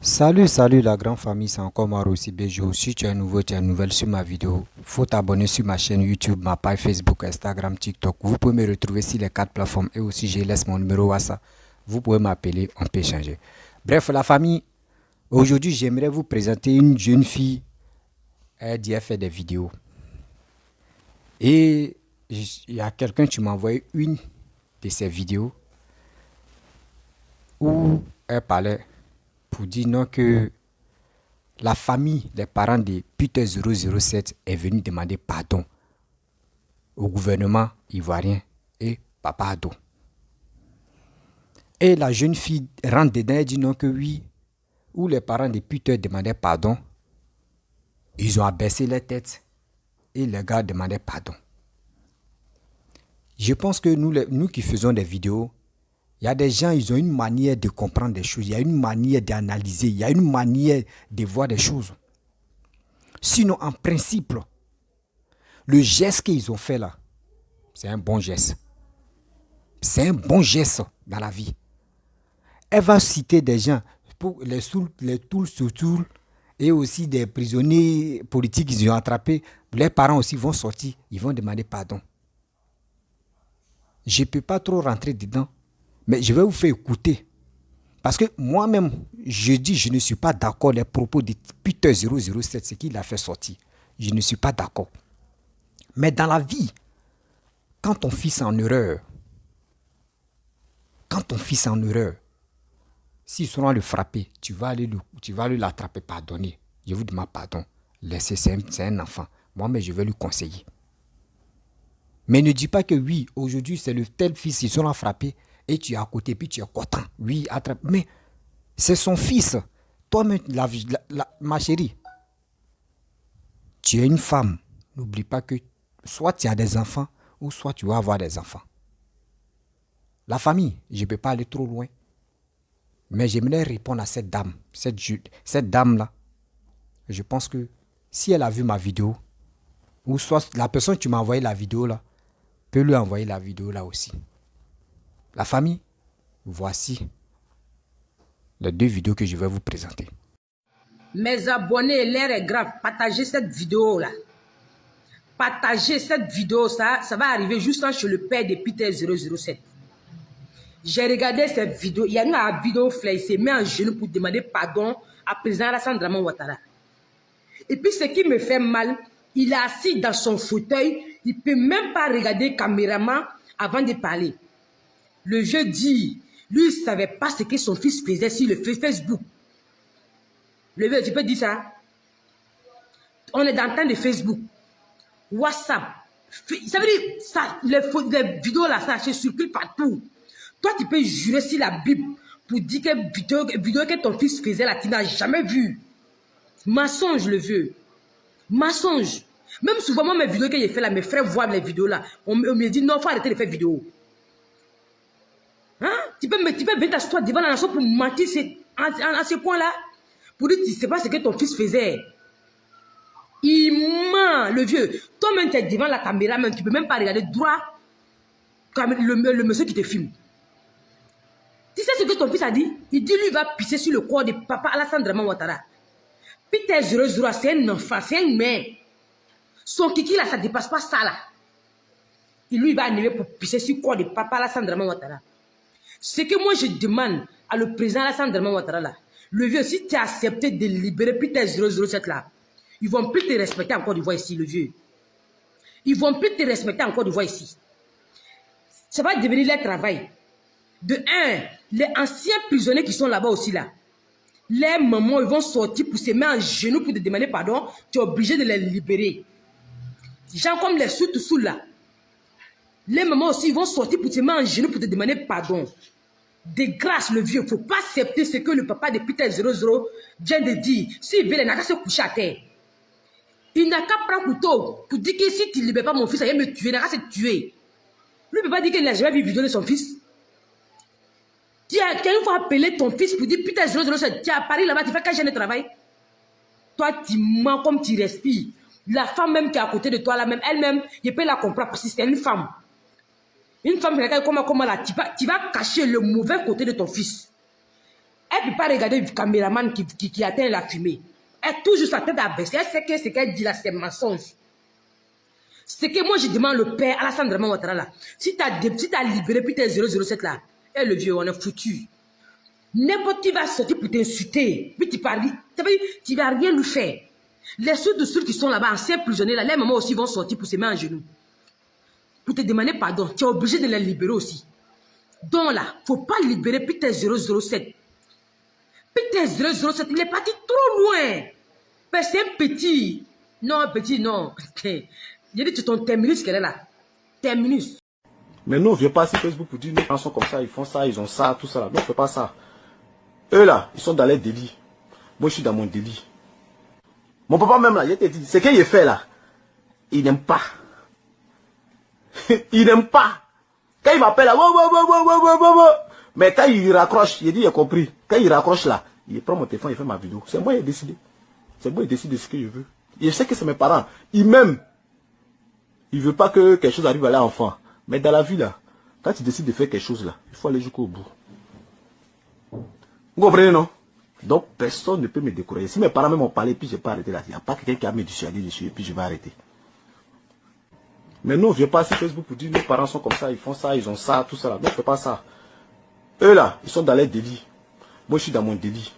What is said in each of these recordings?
Salut la grande famille, c'est encore moi aussi Bejo. Si tu es nouveau, tu es nouvelle sur ma vidéo, faut t'abonner sur ma chaîne YouTube, ma page Facebook, Instagram, TikTok. Vous pouvez me retrouver sur les quatre plateformes et aussi je laisse mon numéro WhatsApp. Vous pouvez m'appeler, on peut échanger. Bref, la famille, aujourd'hui j'aimerais vous présenter une jeune fille. Elle dit elle fait des vidéos. Et il y a quelqu'un qui m'a envoyé une de ses vidéos où elle parlait pour dire non que la famille des parents de Peter 007 est venue demander pardon au gouvernement ivoirien et Papa Ado. Et la jeune fille rentre dedans et dit non que oui, où les parents de Peter demandaient pardon, ils ont abaissé les têtes et les gars demandaient pardon. Je pense que nous qui faisons des vidéos, il y a des gens, ils ont une manière de comprendre des choses, il y a une manière d'analyser, il y a une manière de voir des choses. Sinon, en principe, le geste qu'ils ont fait là, c'est un bon geste. C'est un bon geste dans la vie. Elle va citer des gens, pour les Toul et aussi des prisonniers politiques qu'ils ont attrapés. Les parents aussi vont sortir, ils vont demander pardon. Je ne peux pas trop rentrer dedans, mais je vais vous faire écouter. Parce que moi-même, je dis, je ne suis pas d'accord les propos de Peter 007, ce qu'il a fait sortir. Je ne suis pas d'accord. Mais dans la vie, quand ton fils est en erreur, s'ils seront le frapper, tu vas aller l'attraper, pardonner. Je vous demande pardon. Laissez, c'est un enfant. Moi, mais je vais lui conseiller. Mais ne dis pas que oui, aujourd'hui, c'est le tel fils, ils sont frappés et tu es à côté, puis tu es content. Oui, attrape. Mais c'est son fils. Toi-même, ma chérie, tu es une femme. N'oublie pas que soit tu as des enfants, ou soit tu vas avoir des enfants. La famille, je ne peux pas aller trop loin. Mais j'aimerais répondre à cette dame. Cette dame-là, je pense que si elle a vu ma vidéo, ou soit la personne qui m'a envoyé la vidéo là, peut lui envoyer la vidéo là aussi. La famille, voici les deux vidéos que je vais vous présenter. Mes abonnés, l'air est grave. Partagez cette vidéo là. Partagez cette vidéo, ça va arriver juste chez le père de Peter 007. J'ai regardé cette vidéo. Il y a une vidéo, il s'est mis en genou pour demander pardon à président Alassane Draman Ouattara. Et puis ce qui me fait mal, il est assis dans son fauteuil, il ne peut même pas regarder le caméraman avant de parler. Le vieux dit, lui, il ne savait pas ce que son fils faisait sur le Facebook. Le vieux, tu peux dire ça? On est dans le temps de Facebook, WhatsApp. Ça veut dire, ça, les vidéos là, ça se circule partout. Toi, tu peux jurer sur la Bible pour dire que vidéo que ton fils faisait là, tu n'as jamais vu. Mensonge, le vieux. Mensonge. Même souvent, moi, mes vidéos que j'ai fait là, mes frères voient les vidéos là. On me dit, non, il faut arrêter de faire vidéo. Hein? Tu peux venir t'asseoir devant la nation pour mentir à ce point-là. Pour dire, tu ne sais pas ce que ton fils faisait. Il ment, le vieux. Toi-même, tu es devant la caméra, même, tu ne peux même pas regarder droit comme le monsieur qui te filme. Tu sais ce que ton fils a dit? Il dit, lui, il va pisser sur le corps de papa Alassane Draman Ouattara. Peter 007, c'est un enfant, c'est un mère. Son kiki là, ça ne dépasse pas ça là. Et lui, il va arriver pour pisser sur le corps de papa Alassane Draman Ouattara. Ce que moi, je demande à le président Alassane Draman Ouattara là, le vieux, si tu as accepté de libérer Peter 007 là, ils ne vont plus te respecter encore de voir ici, le vieux. Ils ne vont plus te respecter encore de voir ici. Ça va devenir leur travail. De un, les anciens prisonniers qui sont là-bas aussi là, les mamans, ils vont sortir pour se mettre en genoux pour te demander pardon, tu es obligé de les libérer. Gens comme les sous là, les mamans aussi, ils vont sortir pour te mettre en genoux pour te demander pardon. De grâce, le vieux, il ne faut pas accepter ce que le papa de Peter 00 vient de dire. S'il veut, il n'a qu'à se coucher à terre. Il n'a qu'à prendre un couteau pour dire que si tu ne libères pas mon fils, il va me tuer, il n'a qu'à se tuer. Lui ne peut pas dire qu'il n'a jamais vu vidéo de son fils. Tu as une fois appelé ton fils pour dire putain, tu es à Paris là-bas, tu fais quel genre de travail? Toi, tu mens comme tu respires. La femme même qui est à côté de toi, là même, elle-même, je peux la comprendre parce que c'est une femme. Une femme, comment là, tu vas cacher le mauvais côté de ton fils. Elle ne peut pas regarder le caméraman qui atteint la fumée. Elle touche sa tête à baisser. Elle sait que ce qu'elle dit là, c'est mensonge. C'est que moi, je demande le père Alassane Draman Ouattara là. Si tu as libéré puis t'es 007 là, et le vieux, on est foutu. N'importe qui va sortir pour t'insulter. Puis tu parles. Tu ne vas rien lui faire. Les ceux qui sont là-bas, anciens prisonniers, là, les mamans aussi vont sortir pour se mettre en genoux. Pour te demander pardon. Tu es obligé de les libérer aussi. Donc là, il ne faut pas libérer Peter 007. Peter 007, il est parti trop loin. Mais c'est un petit. Non, un petit, non. J'ai dit, c'est ton terminus qu'elle est là. Terminus. Mais nous, on ne vient pas sur Facebook pour dire, nos parents sont comme ça, ils font ça, ils ont ça, tout ça. Là. Non, on ne fait pas ça. Eux là, ils sont dans les délits. Moi, je suis dans mon délit. Mon papa même là, il te dit, ce qu'il fait là, il n'aime pas. Il n'aime pas. Quand il m'appelle là, mais quand il raccroche, il dit, il a compris. Quand il raccroche là, il prend mon téléphone, il fait ma vidéo. C'est moi qui ai décidé. C'est moi qui décide de ce que je veux. Je sais que c'est mes parents. Ils m'aiment. Ils ne veulent pas que quelque chose arrive à l'enfant. Mais dans la vie là, quand tu décides de faire quelque chose là, il faut aller jusqu'au bout. Vous comprenez, non? Donc personne ne peut me décourager. Si mes parents m'ont parlé, puis je n'ai pas arrêté là, il n'y a pas quelqu'un qui a me dissuadé dessus, et puis je vais arrêter. Mais nous, on ne vient pas sur Facebook pour dire, nos parents sont comme ça, ils font ça, ils ont ça, tout ça là. Non, on ne fait pas ça. Eux là, ils sont dans les délits. Moi, je suis dans mon délit.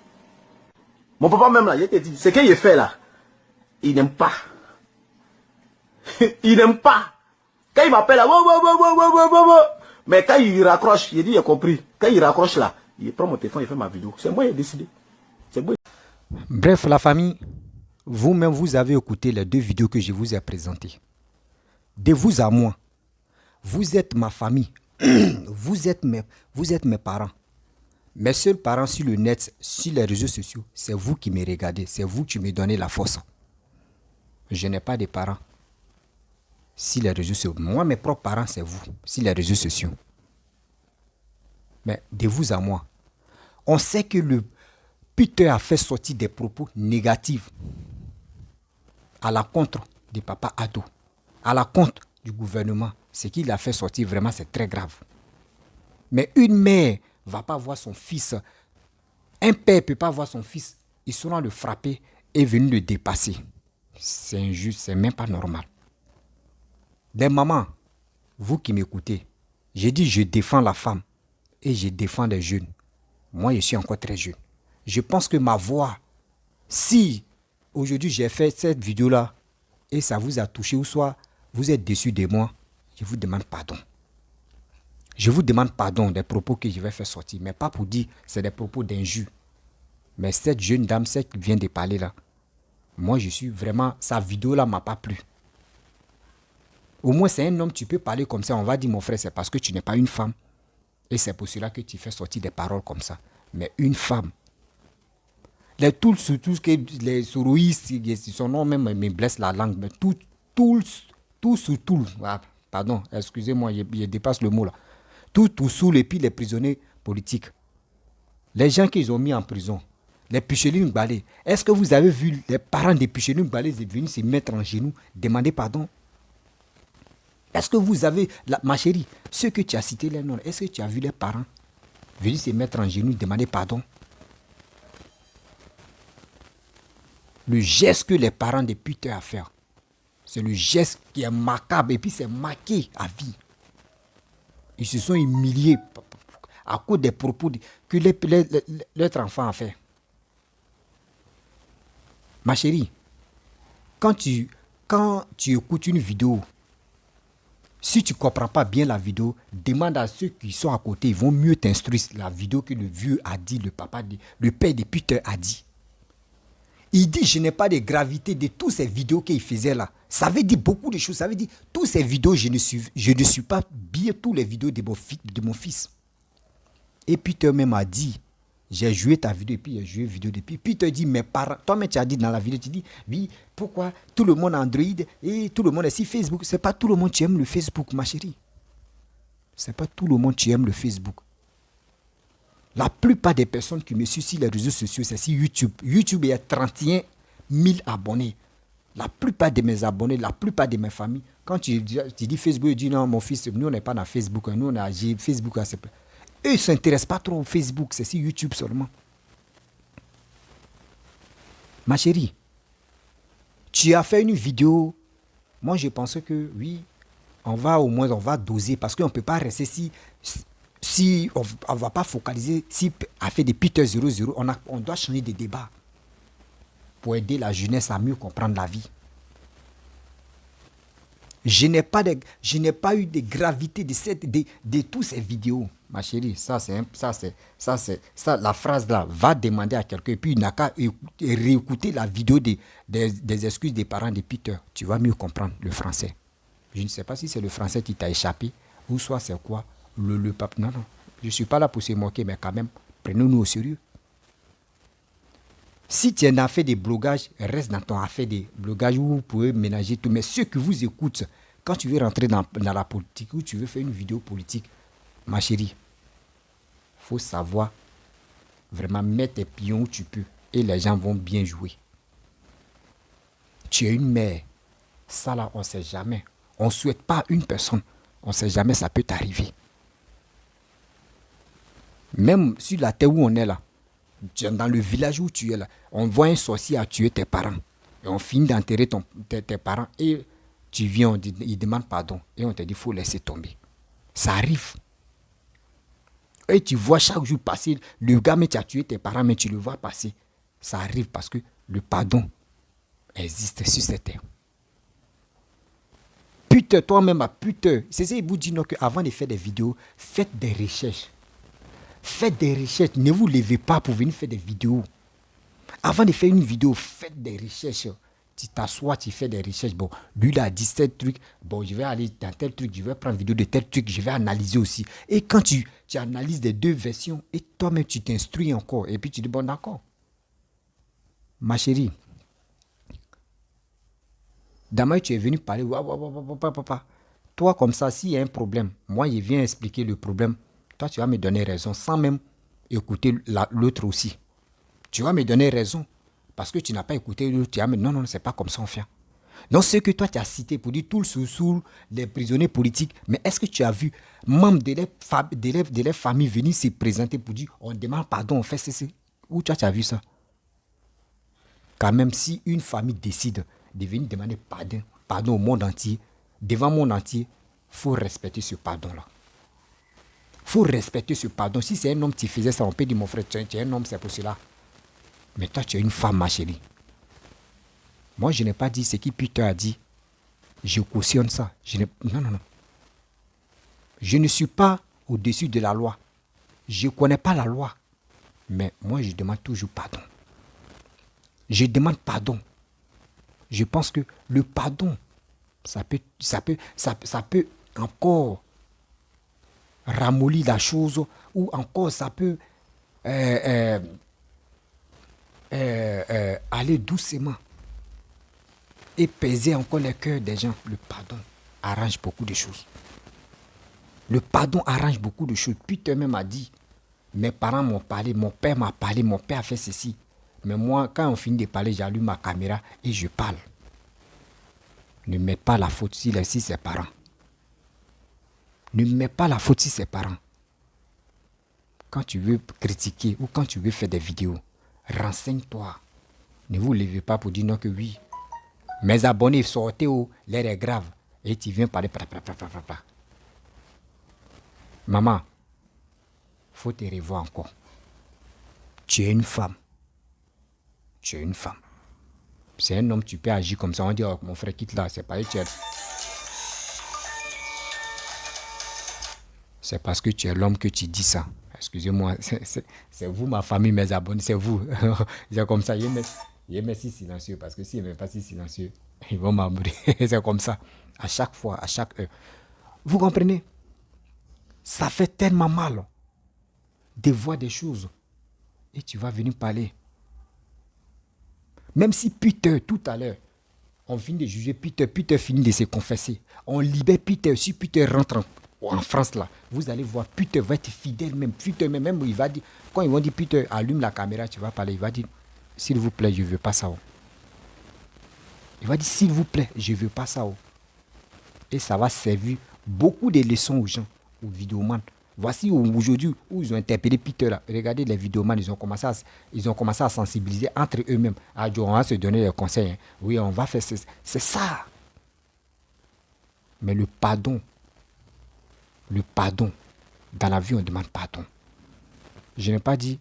Mon papa même là, il te dit, ce qu'il fait là, il n'aime pas. Il n'aime pas. Quand il m'appelle là, mais quand il raccroche, il dit, il a compris. Quand il raccroche là, il prend mon téléphone, il fait ma vidéo. C'est moi qui ai décidé. C'est moi. Bref, la famille, vous-même, vous avez écouté les 2 vidéos que je vous ai présentées. De vous à moi, vous êtes ma famille. vous êtes mes parents. Mes seuls parents sur le net, sur les réseaux sociaux, c'est vous qui me regardez. C'est vous qui me donnez la force. Je n'ai pas de parents sur les réseaux sociaux. Moi, mes propres parents, c'est vous, sur les réseaux sociaux. Mais de vous à moi, on sait que le Peter a fait sortir des propos négatifs à la contre de Papa Ado, à la contre du gouvernement. Ce qu'il a fait sortir, vraiment, c'est très grave. Mais une mère ne va pas voir son fils, un père ne peut pas voir son fils, ils seront le frapper et venir le dépasser. C'est injuste, c'est même pas normal. Les mamans, vous qui m'écoutez, j'ai dit je défends la femme et je défends les jeunes. Moi, je suis encore très jeune. Je pense que ma voix, si aujourd'hui j'ai fait cette vidéo-là et ça vous a touché ou soit vous êtes déçu de moi, je vous demande pardon. Je vous demande pardon des propos que je vais faire sortir, mais pas pour dire c'est des propos d'injure. Mais cette jeune dame, celle qui vient de parler là, moi je suis vraiment, sa vidéo-là ne m'a pas plu. Au moins c'est un homme, tu peux parler comme ça, on va dire mon frère, c'est parce que tu n'es pas une femme. Et c'est pour cela que tu fais sortir des paroles comme ça. Mais une femme, les tools, surtout les sourouistes, son nom même me blesse la langue, mais tout sous tout, ah, pardon, excusez-moi, je dépasse le mot là. Tout sous et puis les prisonniers politiques. Les gens qu'ils ont mis en prison, les Picheline Balé. Est-ce que vous avez vu les parents des Picheline Balé venir se mettre en genoux, demander pardon? Est-ce que vous avez, ma chérie, ceux que tu as cités les noms, est-ce que tu as vu les parents venir se mettre en genoux, demander pardon? Le geste que les parents de Peter ont fait, c'est le geste qui est macabre et puis c'est marqué à vie. Ils se sont humiliés à cause des propos que leur enfant a fait. Ma chérie, quand tu écoutes une vidéo, si tu ne comprends pas bien la vidéo, demande à ceux qui sont à côté, ils vont mieux t'instruire la vidéo que le vieux a dit, le père de Peter a dit. Il dit, je n'ai pas de gravité de toutes ces vidéos qu'il faisait là. Ça veut dire beaucoup de choses. Ça veut dire, toutes ces vidéos, je ne suis pas bien toutes les vidéos de mon fils. Et Peter même a dit, j'ai joué ta vidéo et puis j'ai joué la vidéo depuis. Peter dit, mes parents, toi-même tu as dit dans la vidéo, tu dis, oui, pourquoi tout le monde a Android et tout le monde est sur Facebook. Ce n'est pas tout le monde qui aime le Facebook, ma chérie. Ce n'est pas tout le monde qui aime le Facebook. La plupart des personnes qui me suivent sur les réseaux sociaux, c'est sur YouTube. YouTube, il y a 31 000 abonnés. La plupart de mes abonnés, la plupart de mes familles, quand tu dis Facebook, ils disent non, mon fils, nous on n'est pas dans Facebook, nous on a Facebook. Eux, ils ne s'intéressent pas trop au Facebook, c'est sur YouTube seulement. Ma chérie, tu as fait une vidéo. Moi, je pensais que oui, on va doser parce qu'on ne peut pas rester si on ne va pas focaliser. Si a fait des Peter 00, on doit changer de débat pour aider la jeunesse à mieux comprendre la vie. Je n'ai pas eu de gravité de toutes ces vidéos. Ma chérie, la phrase là, va demander à quelqu'un et puis il n'a qu'à réécouter la vidéo des excuses des parents de Peter. Tu vas mieux comprendre le français. Je ne sais pas si c'est le français qui t'a échappé ou soit c'est quoi, le pape. Non, je ne suis pas là pour se moquer, mais quand même, prenons-nous au sérieux. Si tu en as fait des blogages, reste dans ton affaire des blogages où vous pouvez ménager tout. Mais ceux qui vous écoutent, quand tu veux rentrer dans la politique ou tu veux faire une vidéo politique, ma chérie, il faut savoir vraiment mettre tes pions où tu peux et les gens vont bien jouer. Tu es une mère. Ça là, on ne sait jamais. On ne souhaite pas une personne. On ne sait jamais, ça peut t'arriver. Même sur la terre où on est là, dans le village où tu es là, on voit un sorcier à tuer tes parents. Et on finit d'enterrer tes parents et tu viens, ils demandent pardon. Et on te dit, il faut laisser tomber. Ça arrive. Et tu vois chaque jour passer, le gars, mais tu as tué tes parents, mais tu le vois passer. Ça arrive parce que le pardon existe sur cette terre. Putain, toi-même, putain. C'est ça, il vous dit qu'avant de faire des vidéos, faites des recherches. Faites des recherches. Ne vous levez pas pour venir faire des vidéos. Avant de faire une vidéo, faites des recherches. Tu t'assois, tu fais des recherches. Bon, lui, il a dit tel truc. Bon, je vais aller dans tel truc. Je vais prendre vidéo de tel truc. Je vais analyser aussi. Et quand tu analyses les deux versions, et toi-même, tu t'instruis encore. Et puis, tu dis, bon, d'accord. Ma chérie, demain, tu es venu parler. Toi, comme ça, s'il y a un problème, moi, je viens expliquer le problème. Toi, tu vas me donner raison sans même écouter l'autre aussi. Tu vas me donner raison. Parce que tu n'as pas écouté l'autre. Tu vas me dire, non, c'est pas comme ça on fait. Donc, ce que toi, tu as cité pour dire tout le sous les prisonniers politiques, mais est-ce que tu as vu membres de leur famille venir se présenter pour dire, on demande pardon, on fait ceci. Où tu as vu ça? Quand même, si une famille décide de venir demander pardon au monde entier, devant le monde entier, il faut respecter ce pardon-là. Il faut respecter ce pardon. Si c'est un homme qui faisait ça, on peut dire, mon frère, tu es un homme, c'est pour cela. Mais toi, tu es une femme, ma chérie. Moi, je n'ai pas dit ce que Peter a dit. Je cautionne ça. Non. Je ne suis pas au-dessus de la loi. Je ne connais pas la loi. Mais moi, je demande toujours pardon. Je demande pardon. Je pense que le pardon, ça peut encore ramollir la chose ou encore ça peut aller doucement et peser encore les cœurs des gens. Le pardon arrange beaucoup de choses. Le pardon arrange beaucoup de choses. Peter même a dit, mes parents m'ont parlé, mon père m'a parlé, mon père a fait ceci. Mais moi, quand on finit de parler, j'allume ma caméra et je parle. Ne mets pas la faute sur ses parents. Ne mets pas la faute sur ses parents. Quand tu veux critiquer ou quand tu veux faire des vidéos, renseigne-toi. Ne vous levez pas pour dire non que oui. Mes abonnés sortez où l'air est grave. Et tu viens parler. Maman, il faut te revoir encore. Tu es une femme. Tu es une femme. C'est un homme, tu peux agir comme ça. On dit, oh, mon frère, quitte là. C'est pas c'est parce que tu es l'homme que tu dis ça. Excusez-moi, c'est vous, ma famille, mes abonnés, c'est vous. C'est comme ça. Il est si silencieux parce que s'il n'est pas si silencieux, ils vont m'embrouiller. C'est comme ça. À chaque fois, à chaque heure. Vous comprenez? Ça fait tellement mal de voir des choses. Et tu vas venir parler. Même si Peter, tout à l'heure, on finit de juger Peter finit de se confesser. On libère Peter. Si Peter rentre en France, là, vous allez voir, Peter va être fidèle même. Peter même, il va dire, quand ils vont dire, Peter, allume la caméra, tu vas parler, il va dire, s'il vous plaît, je ne veux pas ça. Il va dire, s'il vous plaît, je ne veux pas ça. Et ça va servir beaucoup de leçons aux gens, aux vidéomans, Voici aujourd'hui où ils ont interpellé Peter. Là. Regardez les vidéomans, ils ont commencé à sensibiliser entre eux-mêmes. Ah, on va se donner des conseils. Hein. Oui, on va faire c'est ça. Mais le pardon, dans la vie, on demande pardon. Je n'ai pas dit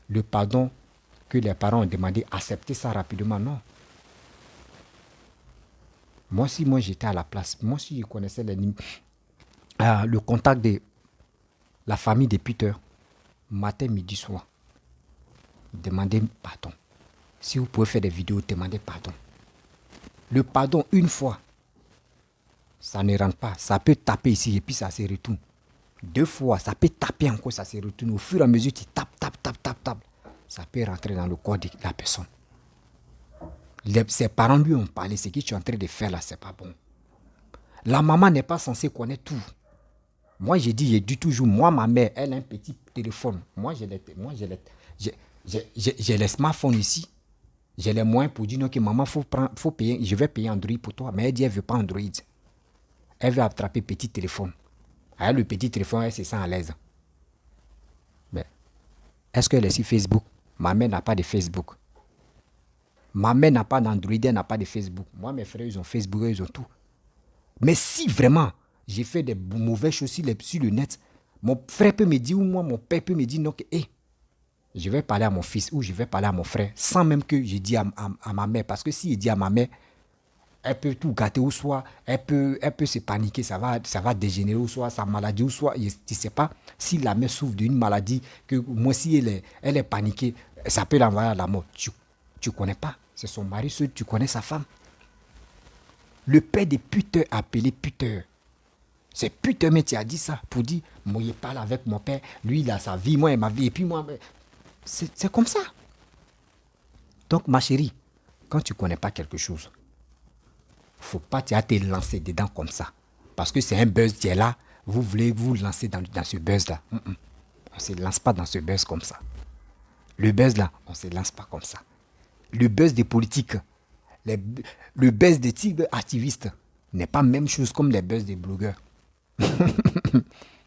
le pardon que les parents ont demandé, accepter ça rapidement, non. Moi, si j'étais à la place, moi, si je connaissais le contact de la famille de Peter, matin, midi, soir, demandez pardon. Si vous pouvez faire des vidéos, demandez pardon. Le pardon, une fois, ça ne rentre pas. Ça peut taper ici et puis ça se retourne. 2 fois, ça peut taper encore, ça se retourne. Au fur et à mesure, tu tapes. Ça peut rentrer dans le corps de la personne. Ses parents lui ont parlé, ce que tu es en train de faire là, c'est pas bon. La maman n'est pas censée connaître tout. Moi, j'ai dit toujours, moi, ma mère, elle a un petit téléphone. Moi, j'ai les smartphones ici. J'ai les moyens pour dire, non, que maman, faut payer, je vais payer Android pour toi. Mais elle dit, elle ne veut pas Android. Elle veut attraper petit téléphone. Alors, le petit téléphone, elle se sent à l'aise. Mais, est-ce qu'elle est sur Facebook? Ma mère n'a pas de Facebook. Ma mère n'a pas d'Android, elle n'a pas de Facebook. Moi, mes frères, ils ont Facebook, ils ont tout. Mais si vraiment, j'ai fait des mauvaises choses sur le net, mon frère peut me dire, ou moi, mon père peut me dire, non, que, je vais parler à mon fils, ou je vais parler à mon frère, sans même que je dise à ma mère. Parce que si je dis à ma mère, elle peut tout gâter, ou soit elle peut se paniquer, ça va dégénérer, ou soit sa maladie, ou soit, tu ne sais pas, si la mère souffre d'une maladie, que moi, si elle est paniquée, ça peut l'envoyer à la mort. Tu ne connais pas, c'est son mari, tu connais sa femme. Le père de Peter a appelé Peter. C'est Peter, mais tu as dit ça pour dire, moi, je parle avec mon père, lui, il a sa vie, moi, il a ma vie, et puis moi, c'est comme ça. Donc, ma chérie, quand tu ne connais pas quelque chose, faut pas te lancer dedans comme ça. Parce que c'est un buzz qui est là, vous voulez vous lancer dans ce buzz-là. On ne se lance pas dans ce buzz comme ça. Le buzz là, on ne se lance pas comme ça. Le buzz des politiques, le buzz des tigres activistes n'est pas la même chose comme les buzz des blogueurs.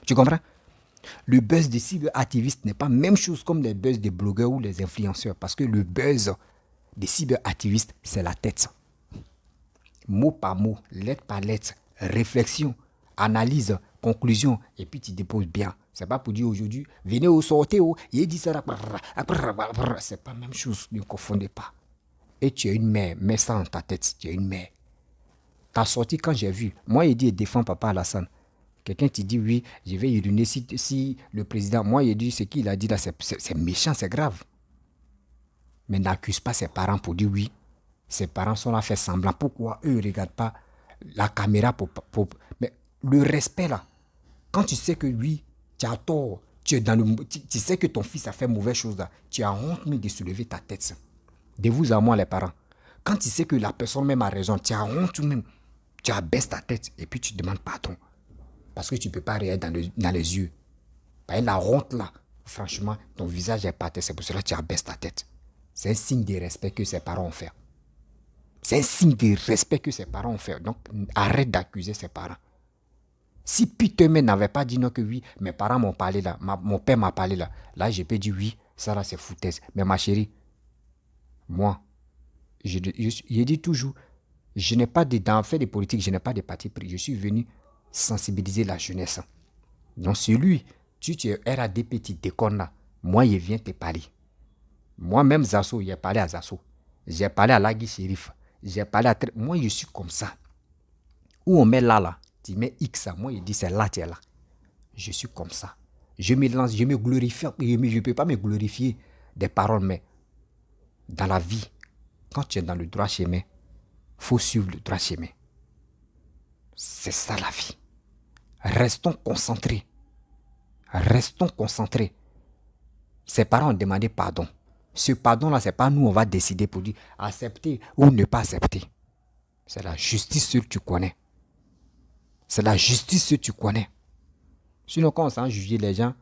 Tu comprends? Le buzz des cyberactivistes n'est pas la même chose comme les buzz des blogueurs ou les influenceurs. Parce que le buzz des cyberactivistes, c'est la tête. Mot par mot, lettre par lettre, réflexion, analyse, conclusion, et puis tu déposes bien. C'est pas pour dire aujourd'hui, venez au sortez, il dit ça, c'est pas la même chose, ne confondez pas. Et tu as une mère, mets ça dans ta tête, tu as une mère. T'as sorti quand j'ai vu, moi il dit, défends papa Alassane. Quelqu'un te dit, oui, je vais uriner si le président, moi il dit, ce qu'il a dit là, c'est méchant, c'est grave. Mais n'accuse pas ses parents pour dire oui. Ses parents sont là, fait semblant. Pourquoi eux ne regardent pas la caméra Mais le respect là, quand tu sais que oui, tu as tort, tu sais que ton fils a fait mauvaise chose là, tu as honte même de soulever ta tête. De vous à moi les parents. Quand tu sais que la personne même a raison, tu as honte même, tu abaisses ta tête et puis tu demandes pardon. Parce que tu ne peux pas regarder dans les yeux. La honte là, franchement, ton visage est par terre, c'est pour cela que tu abaisses ta tête. C'est un signe de respect que ses parents ont fait. C'est un signe de respect que ses parents ont fait. Donc, arrête d'accuser ses parents. Si Peter n'avait pas dit non que oui, mes parents m'ont parlé là, mon père m'a parlé là, là, je peux dire oui, ça là, c'est foutaise. Mais ma chérie, moi, je dis toujours, je n'ai pas dans fait de politique, je n'ai pas de parti pris. Je suis venu sensibiliser la jeunesse. Donc, celui, tu es RADP, tu déconnes là, moi, je viens te parler. Moi-même, Zasso, j'ai parlé à Zasso. J'ai parlé à Lagui Shérif. J'ai parlé à... Moi, je suis comme ça. Où on met là, tu mets X, moi, je dis c'est là, tu es là. Je suis comme ça. Je me lance, je me glorifie. Je ne peux pas me glorifier des paroles, mais dans la vie, quand tu es dans le droit chemin, il faut suivre le droit chemin. C'est ça la vie. Restons concentrés. Restons concentrés. Ses parents ont demandé pardon. Ce pardon-là, ce n'est pas nous, on va décider pour dire accepter ou ne pas accepter. C'est la justice que tu connais. C'est la justice que tu connais. Sinon, quand on s'en juge les gens,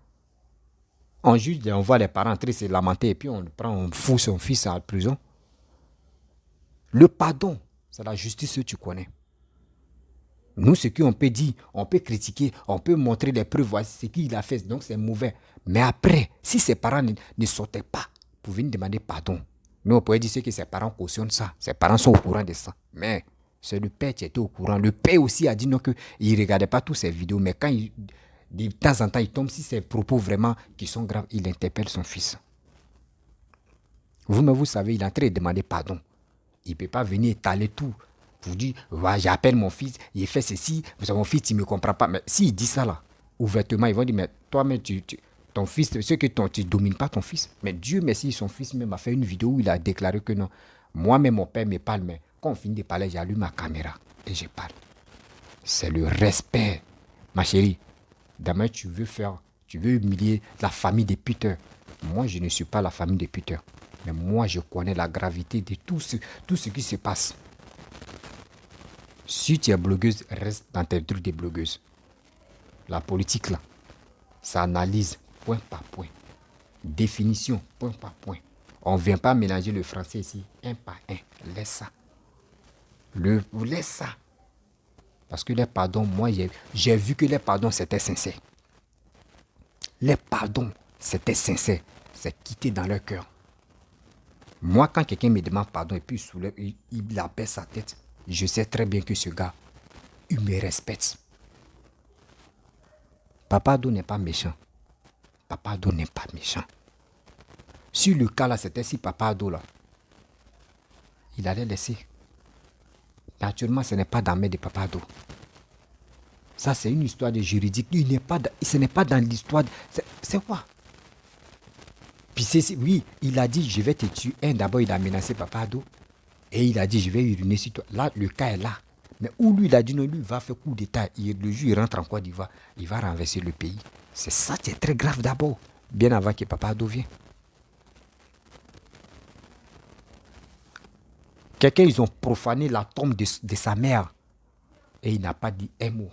on juge, on voit les parents entrer se lamenter et puis on fout son fils à la prison. Le pardon, c'est la justice que tu connais. Nous, ce qu'on peut dire, on peut critiquer, on peut montrer des preuves, voici ce qu'il a fait, donc c'est mauvais. Mais après, si ses parents ne sortaient pas pour venir demander pardon, nous, on pourrait dire que ses parents cautionnent ça. Ses parents sont au courant de ça. Mais c'est le père qui était au courant. Le père aussi a dit non, qu'il ne regardait pas toutes ces vidéos, mais quand de temps en temps, il tombe sur ces propos vraiment qui sont graves, il interpelle son fils. Vous-même, vous savez, il est en train de demander pardon. Il ne peut pas venir étaler tout. Pour dire, ouais, j'appelle mon fils, il fait ceci, mon fils, il ne me comprend pas. Mais s'il dit ça là, ouvertement, ils vont dire, mais toi-même, ton fils, c'est que tu ne domines pas ton fils. Mais Dieu merci, son fils même a fait une vidéo où il a déclaré que non, moi-même, mon père me parle, mais quand on finit de parler, j'allume ma caméra et je parle. C'est le respect, ma chérie. Demain, tu veux humilier la famille des puteurs. Moi, je ne suis pas la famille des puteurs. Mais moi, je connais la gravité de tout ce qui se passe. Si tu es blogueuse, reste dans tes trucs de blogueuse. La politique, là, ça analyse point par point. Définition, point par point. On ne vient pas mélanger le français ici, un par un. Laisse ça. Laisse ça. Parce que les pardons, moi, j'ai vu que les pardons, c'était sincère. Les pardons, c'était sincère. C'est quitté dans leur cœur. Moi, quand quelqu'un me demande pardon et puis il abaisse sa tête, je sais très bien que ce gars, il me respecte. Papa Ado n'est pas méchant. Papa Ado n'est pas méchant. Si le cas là, c'était si Papa Ado là, il allait laisser. Mais actuellement, ce n'est pas dans la main de Papa Ado. Ça, c'est une histoire de juridique. Ce n'est pas dans l'histoire. C'est quoi? Puis oui, il a dit, je vais te tuer. D'abord, il a menacé Papa Ado. Et il a dit, je vais uriner sur toi. Là, le cas est là. Mais où lui, il a dit, non, lui, il va faire coup d'état. Le juge, il rentre en Côte d'Ivoire. Il va renverser le pays. C'est ça qui est très grave d'abord. Bien avant que Papa Ado vienne. Quelqu'un, ils ont profané la tombe de sa mère. Et il n'a pas dit un mot.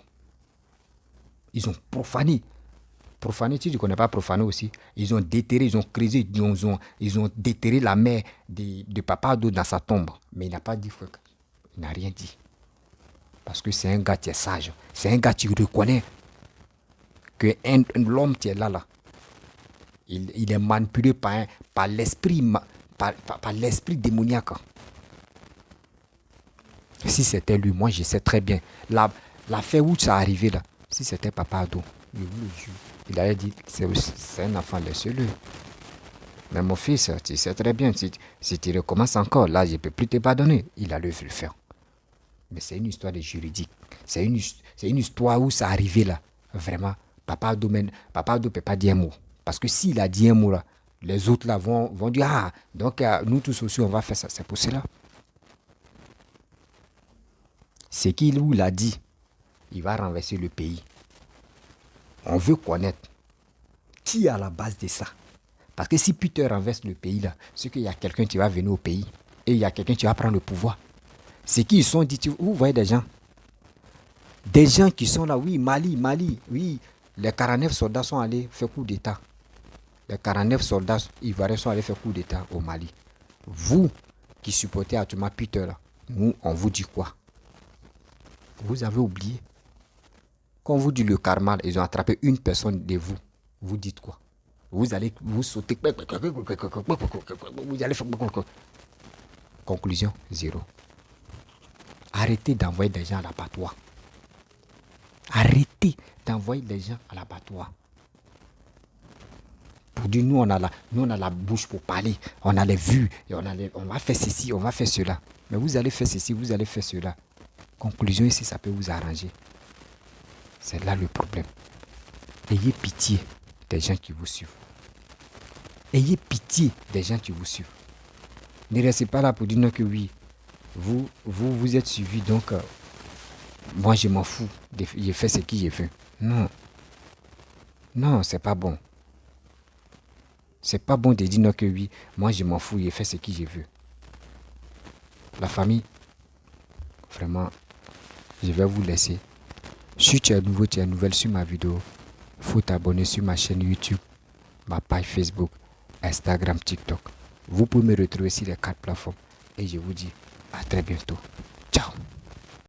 Ils ont profané. Profané, tu ne connais pas profané aussi. Ils ont déterré, ils ont creusé, ils ont déterré la mère de Papa Ado dans sa tombe. Mais il n'a pas dit, il n'a rien dit. Parce que c'est un gars qui est sage. C'est un gars qui reconnaît que l'homme qui est là. Il est manipulé par l'esprit démoniaque. Si c'était lui, moi je sais très bien. L'affaire où ça arrivé là, si c'était Papa Ado, je vous le jure, il allait dire, c'est un enfant, laissez-le. Mais mon fils, tu sais très bien, si tu recommences encore, là, je ne peux plus te pardonner. Il allait le faire. Mais c'est une histoire de juridique. C'est une histoire où ça arrivé là. Vraiment, Papa Ado ne peut pas dire un mot. Parce que s'il a dit un mot là, les autres là vont dire, ah, donc nous tous aussi, on va faire ça. C'est pour cela. C'est qu'il a dit, il va renverser le pays. On veut connaître qui est à la base de ça. Parce que si Peter renverse le pays là, c'est qu'il y a quelqu'un qui va venir au pays et il y a quelqu'un qui va prendre le pouvoir. C'est qu'ils sont dit, vous voyez des gens qui sont là, oui, Mali, oui, les 49 soldats sont allés faire coup d'état. Les 49 soldats ivoiriens sont allés faire coup d'état au Mali. Vous qui supportez actuellement Peter là, nous, on vous dit quoi? Vous avez oublié. Quand on vous dit le karma, ils ont attrapé une personne de vous. Vous dites quoi? Vous allez vous sauter. Vous allez faire. Conclusion, 0. Arrêtez d'envoyer des gens à l'abattoir. Arrêtez d'envoyer des gens à l'abattoir. Pour dire, nous on a la bouche pour parler. On a les vues. Et on va faire ceci, on va faire cela. Mais vous allez faire ceci, vous allez faire cela. Conclusion ici, ça peut vous arranger. C'est là le problème. Ayez pitié des gens qui vous suivent. Ayez pitié des gens qui vous suivent. Ne restez pas là pour dire non que oui. Vous êtes suivi, donc moi je m'en fous. J'ai fait ce que j'ai fait. Non. Non, c'est pas bon. C'est pas bon de dire non que oui. Moi je m'en fous, j'ai fait ce que j'ai vu. La famille, vraiment, je vais vous laisser. Si tu es nouveau, tu es nouvelle sur ma vidéo, il faut t'abonner sur ma chaîne YouTube, ma page Facebook, Instagram, TikTok. Vous pouvez me retrouver sur les 4 plateformes. Et je vous dis à très bientôt.